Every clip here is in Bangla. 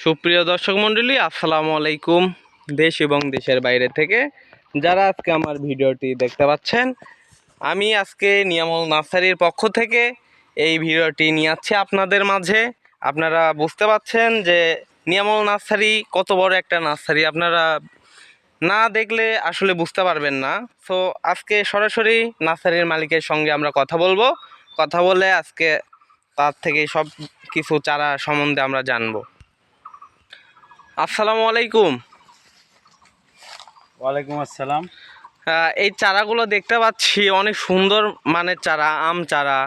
সুপ্রিয় দর্শক মণ্ডলী, আসসালামু আলাইকুম। দেশ এবং দেশের বাইরে থেকে যারা আজকে আমার ভিডিওটি দেখতে পাচ্ছেন, আমি আজকে নিয়ামল নার্সারির পক্ষ থেকে এই ভিডিওটি নিয়ে যাচ্ছি আপনাদের মাঝে। আপনারা বুঝতে পাচ্ছেন যে নিয়ামল নার্সারি কত বড় একটা নার্সারি, আপনারা না দেখলে আসলে বুঝতে পারবেন না। সো আজকে সরাসরি নার্সারির মালিকের সঙ্গে আমরা কথা বলবো, কথা বলে আজকে তার থেকে সব কিছু চারা সম্বন্ধে আমরা জানবো। আসসালামু আলাইকুম। ওয়ালাইকুম আসসালাম। এই চারাগুলো দেখতে পাচ্ছি অনেক সুন্দর মানের চারা, আম চারা,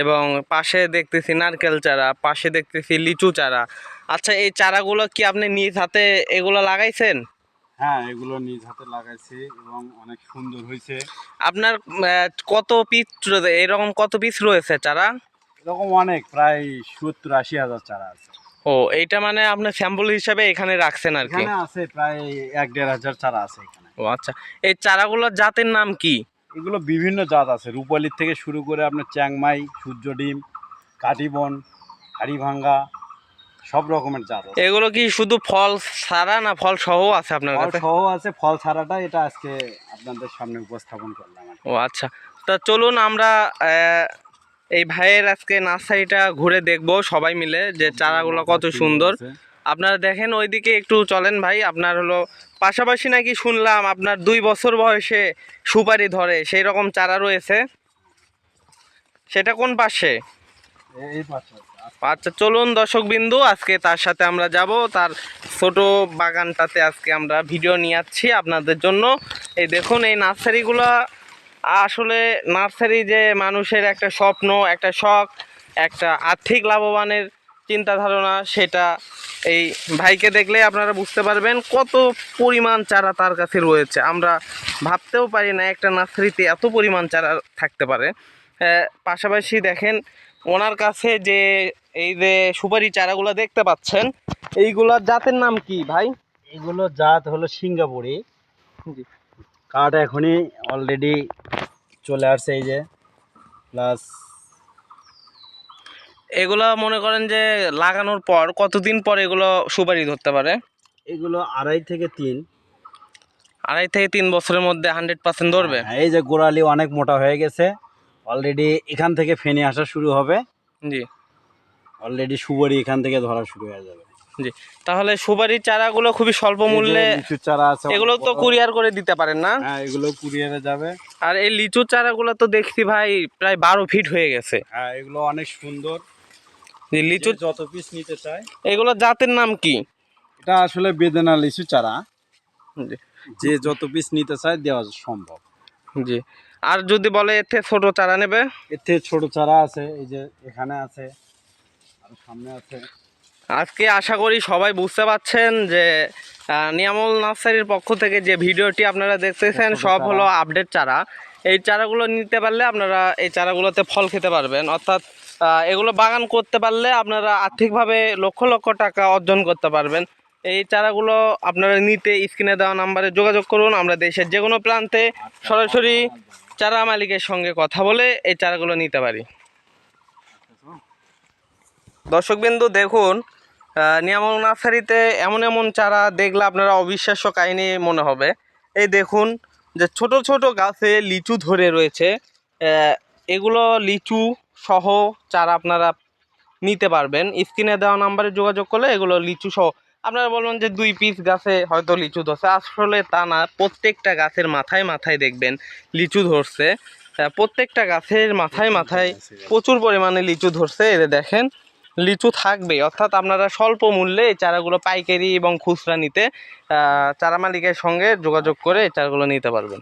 এবং পাশে দেখতেছি নারকেল চারা, পাশে দেখতেছি লিচু চারা। আচ্ছা, এই চারাগুলো কি আপনি নিজ হাতে এগুলো লাগাইছেন? হ্যাঁ, এগুলো নিজ হাতে লাগাইছি এবং অনেক সুন্দর হয়েছে। আপনার কত পিস, এরকম কত পিস রয়েছে চারা? এরকম অনেক, প্রায় 70-80 হাজার চারা আছে। ও, এইটা মানে আপনার স্যাম্পল হিসাবে এখানে রাখছেন আর কি? এখানে আছে প্রায় 1-1.5 হাজার চারা আছে এখানে। ও আচ্ছা, এই চারাগুলোর জাতের নাম কি? এগুলো বিভিন্ন জাত আছে, রূপালির থেকে শুরু করে আপনার চ্যাংমাই, সূর্য ডিম, কাটিবন, হাড়িভাঙ্গা, সব রকমের জাত আছে। এগুলো কি শুধু ফল ছাড়া না ফল সহ আছে আপনার ফল কাছে? সহ আছে, ফল ছাড়াটা এটা আজকে আপনাদের সামনে উপস্থাপন করলাম। ও আচ্ছা, তা চলুন আমরা এই ভাইয়ের আজকে নার্সারিটা ঘুরে দেখব সবাই মিলে, যে চারাগুলো কত সুন্দর। আপনারা দেখেন, ওইদিকে একটু চলেন ভাই। আপনার হলো পাশাপাশি নাকি শুনলাম আপনার 2 বছর বয়সে সুপারি ধরে, সেই রকম চারা রয়েছে। সেটা কোন পাশে? এই পাশে। আচ্ছা চলুন দর্শক বিন্দু, আজকে তার সাথে আমরা যাব, তার ছোট বাগানটাতে আজকে আমরা ভিডিও নিয়ে যাচ্ছি আপনাদের জন্য। এই দেখুন, এই নার্সারিগুলো আসলে নার্সারি যে মানুষের একটা স্বপ্ন, একটা শখ, একটা আর্থিক লাভবানের চিন্তা ধারণা, সেটা এই ভাইকে দেখলে আপনারা বুঝতে পারবেন কত পরিমাণ চারা তার কাছে রয়েছে। আমরা ভাবতেও পারি না একটা নার্সারিতে এত পরিমাণ চারা থাকতে পারে। পাশাপাশি দেখেন ওনার কাছে যে এই যে সুপারি চারাগুলো দেখতে পাচ্ছেন, এইগুলোর জাতের নাম কি ভাই? এগুলো জাত হলো সিঙ্গাপুরি। জি। কাঠ এখনই অলরেডি চলে আসছে, এই যে প্লাস। এগুলো মনে করেন যে লাগানোর পর কতদিন পর এগুলো সুপারি ধরতে পারে? এগুলো 2.5 থেকে 3। 2.5 থেকে 3 বছরের মধ্যে 100% ধরবে। এই যে গোড়ালি অনেক মোটা হয়ে গেছে, অলরেডি এখান থেকে ফেনে আসা শুরু হবে। জি। অলরেডি সুপারি এখান থেকে ধরা শুরু হয়ে যাবে। জি, তাহলে সুপারির চারাগুলো খুবই স্বল্প মূল্যে, লিচুর চারা আছে, এগুলো তো কুরিয়ার করে দিতে পারেন না? হ্যাঁ, এগুলো কুরিয়ারে যাবে। আর এই লিচুর চারাগুলো তো দেখছি ভাই প্রায় 12 ফিট হয়ে গেছে। হ্যাঁ, এগুলো অনেক সুন্দর। লিচু যত পিস নিতে চায়। এগুলো জাতের নাম কি? এটা আসলে বেদেনা লিচু চারা, জি। যে যত পিস নিতে চায় দেওয়া সম্ভব। জি, আর যদি বলে এর থেকে ছোট চারা নেবে? এর থেকে ছোট চারা আছে, এই যে এখানে আছে আর সামনে আছে। আজকে আশা করি সবাই বুঝতে পারছেন যে নিয়ামল নার্সারির পক্ষ থেকে যে ভিডিওটি আপনারা দেখতেছেন সব হলো আপডেট চারা। এই চারাগুলো নিতে পারলে আপনারা এই চারাগুলোতে ফল খেতে পারবেন, অর্থাৎ এগুলো বাগান করতে পারলে আপনারা আর্থিকভাবে লক্ষ লক্ষ টাকা অর্জন করতে পারবেন। এই চারাগুলো আপনারা নিতে স্ক্রিনে দেওয়া নাম্বারে যোগাযোগ করুন। আমরা দেশের যে কোনো প্রান্তে সরাসরি চারা মালিকের সঙ্গে কথা বলে এই চারাগুলো নিতে পারি। দর্শকবিন্দু দেখুন, নিয়ামল নার্সারিতে এমন এমন চারা দেখলে আপনারা অবিশ্বাস্য কাহিনী মনে হবে। এই দেখুন যে ছোট ছোট গাছে লিচু ধরে রয়েছে। এগুলো লিচু সহ চারা আপনারা নিতে পারবেন। স্ক্রিনে দেওয়া নাম্বারে যোগাযোগ করলে এগুলো লিচু সহ। আপনারা বলবেন যে 2 পিস গাছে হয়তো লিচু ধরছে, আসলে তা না। প্রত্যেকটা গাছের মাথায় মাথায় দেখবেন লিচু ধরছে। প্রত্যেকটা গাছের মাথায় মাথায় প্রচুর পরিমাণে লিচু ধরছে। এদের দেখেন লিচু থাকবে, অর্থাৎ আপনারা স্বল্প মূল্যে এই চারাগুলো পাইকারি এবং খুচরা নিতে চারা মালিকের সঙ্গে যোগাযোগ করে এই চারাগুলো নিতে পারবেন।